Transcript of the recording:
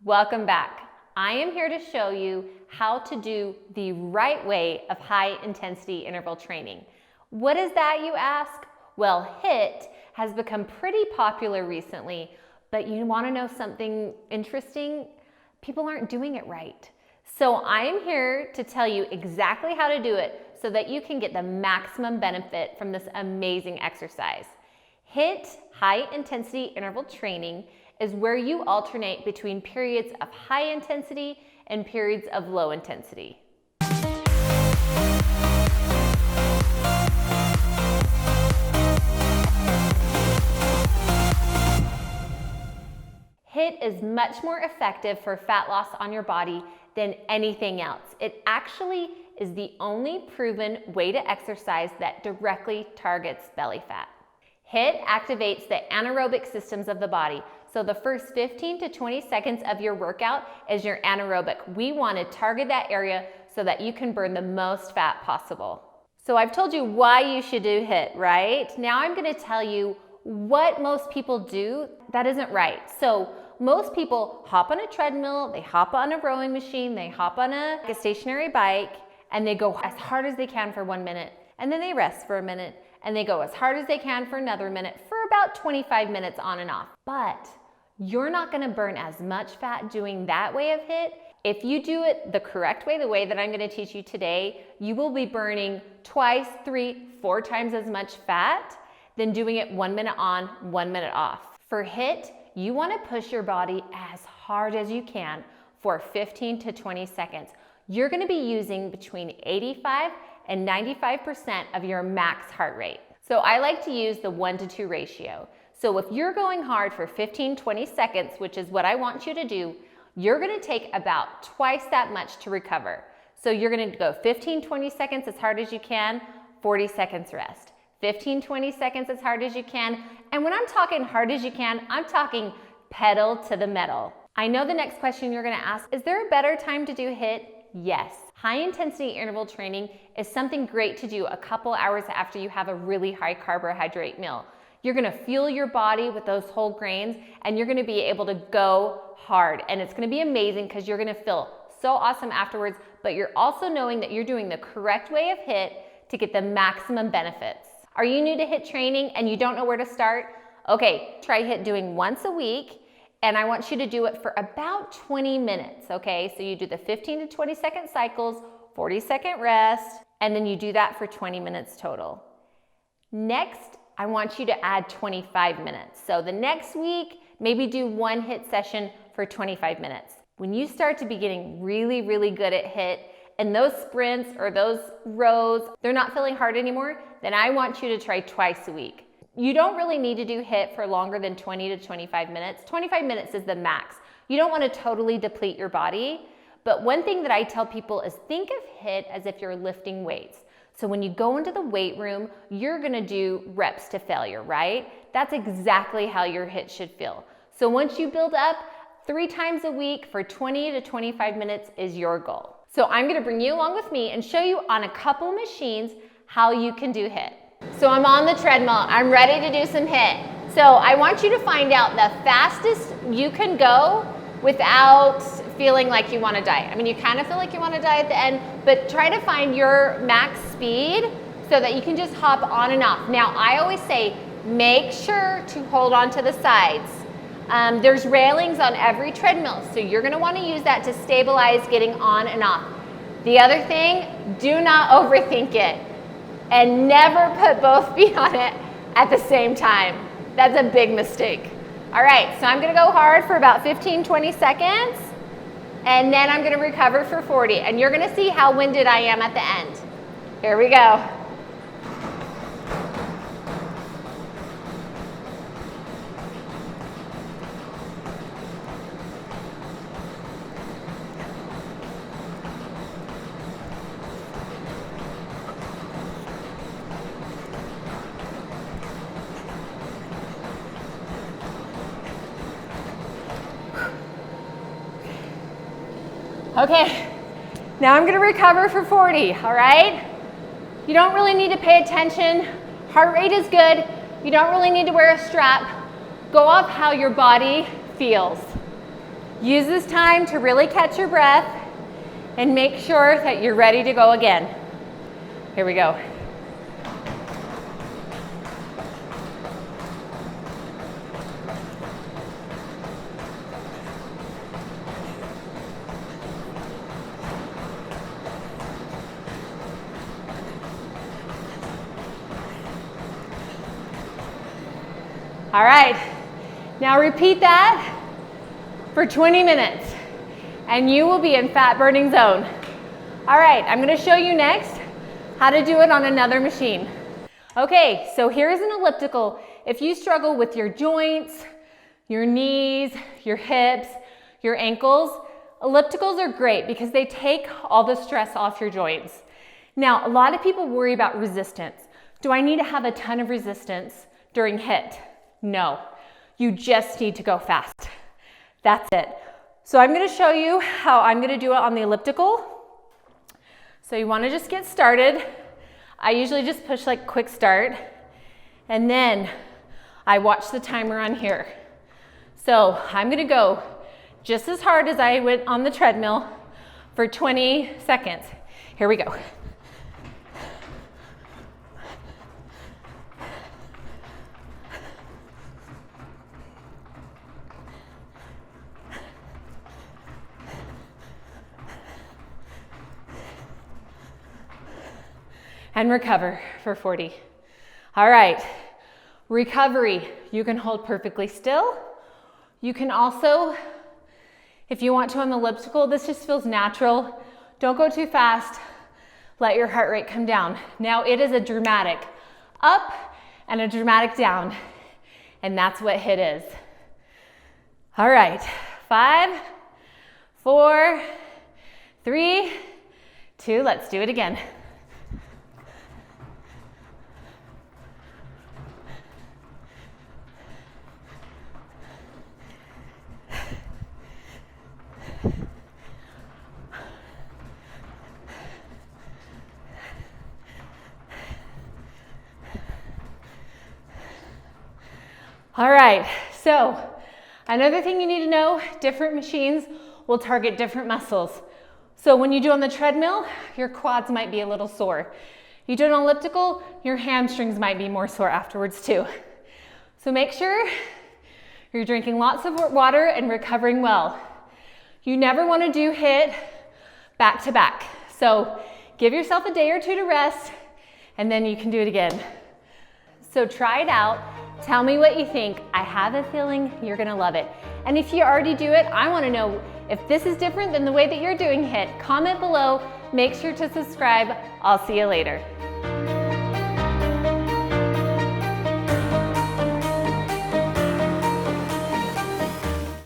Welcome back. I am here to show you how to do the right way of high intensity interval training. What is that, you ask? Well, HIIT has become pretty popular recently, but you want to know something interesting? People aren't doing it right. So I am here to tell you exactly how to do it so that you can get the maximum benefit from this amazing exercise. HIIT, high intensity interval training, is where you alternate between periods of high intensity and periods of low intensity. HIIT is much more effective for fat loss on your body than anything else. It actually is the only proven way to exercise that directly targets belly fat. HIIT activates the anaerobic systems of the body. So the first 15 to 20 seconds of your workout is your anaerobic. We want to target that area so that you can burn the most fat possible. So I've told you why you should do HIIT, right? Now I'm going to tell you what most people do that isn't right. So most people hop on a treadmill, they hop on a rowing machine, they hop on a stationary bike, and they go as hard as they can for 1 minute, and then they rest for a minute, and they go as hard as they can for another minute for about 25 minutes on and off. But you're not gonna burn as much fat doing that way of HIIT. If you do it the correct way, the way that I'm gonna teach you today, you will be burning twice, 3, 4 times as much fat than doing it 1 minute on, 1 minute off. For HIIT, you wanna push your body as hard as you can for 15 to 20 seconds. You're gonna be using between 85 and 95% of your max heart rate. So I like to use the 1-to-2 ratio. So if you're going hard for 15-20 seconds, which is what I want you to do, you're gonna take about twice that much to recover. So you're gonna go 15-20 seconds as hard as you can, 40 seconds rest. 15-20 seconds as hard as you can. And when I'm talking hard as you can, I'm talking pedal to the metal. I know the next question you're gonna ask, is there a better time to do HIIT? Yes. High intensity interval training is something great to do a couple hours after you have a really high carbohydrate meal. You're gonna fuel your body with those whole grains and you're gonna be able to go hard. And it's gonna be amazing because you're gonna feel so awesome afterwards, but you're also knowing that you're doing the correct way of HIIT to get the maximum benefits. Are you new to HIIT training and you don't know where to start? Okay, try HIIT doing once a week. And I want you to do it for about 20 minutes, okay? So you do the 15 to 20 second cycles, 40-second rest, and then you do that for 20 minutes total. Next, I want you to add 25 minutes. So the next week, maybe do one HIIT session for 25 minutes. When you start to be getting really, really good at HIIT, and those sprints or those rows, they're not feeling hard anymore, then I want you to try twice a week. You don't really need to do HIIT for longer than 20 to 25 minutes. 25 minutes is the max. You don't want to totally deplete your body. But one thing that I tell people is think of HIIT as if you're lifting weights. So when you go into the weight room, you're going to do reps to failure, right? That's exactly how your HIIT should feel. So once you build up, 3 times a week for 20 to 25 minutes is your goal. So I'm going to bring you along with me and show you on a couple machines how you can do HIIT. So I'm on the treadmill, I'm ready to do some HIIT. So I want you to find out the fastest you can go without feeling like you want to die. I mean, you kind of feel like you want to die at the end, but try to find your max speed so that you can just hop on and off. Now, I always say, make sure to hold on to the sides. There's railings on every treadmill, so you're going to want to use that to stabilize getting on and off. The other thing, do not overthink it. And never put both feet on it at the same time. That's a big mistake. All right, so I'm gonna go hard for about 15-20 seconds, and then I'm gonna recover for 40, and you're gonna see how winded I am at the end. Here we go. Okay, now I'm gonna recover for 40, all right? You don't really need to pay attention. Heart rate is good. You don't really need to wear a strap. Go off how your body feels. Use this time to really catch your breath and make sure that you're ready to go again. Here we go. All right, now repeat that for 20 minutes and you will be in fat burning zone. All right, I'm gonna show you next how to do it on another machine. Okay, so here's an elliptical. If you struggle with your joints, your knees, your hips, your ankles, ellipticals are great because they take all the stress off your joints. Now, a lot of people worry about resistance. Do I need to have a ton of resistance during HIIT? No, you just need to go fast. That's it. So I'm gonna show you how I'm gonna do it on the elliptical. So you wanna just get started. I usually just push like quick start and then I watch the timer on here. So I'm gonna go just as hard as I went on the treadmill for 20 seconds. Here we go. And recover for 40. All right, recovery. You can hold perfectly still. You can also, if you want to on the elliptical, this just feels natural. Don't go too fast. Let your heart rate come down. Now it is a dramatic up and a dramatic down. And that's what HIIT is. All right, 5, 4, 3, 2, let's do it again. All right, so another thing you need to know, different machines will target different muscles. So when you do on the treadmill, your quads might be a little sore. You do an elliptical, your hamstrings might be more sore afterwards too. So make sure you're drinking lots of water and recovering well. You never want to do HIIT back to back. So give yourself a day or two to rest and then you can do it again. So try it out. Tell me what you think. I have a feeling you're gonna love it. And if you already do it, I wanna know if this is different than the way that you're doing HIIT. Comment below, make sure to subscribe. I'll see you later.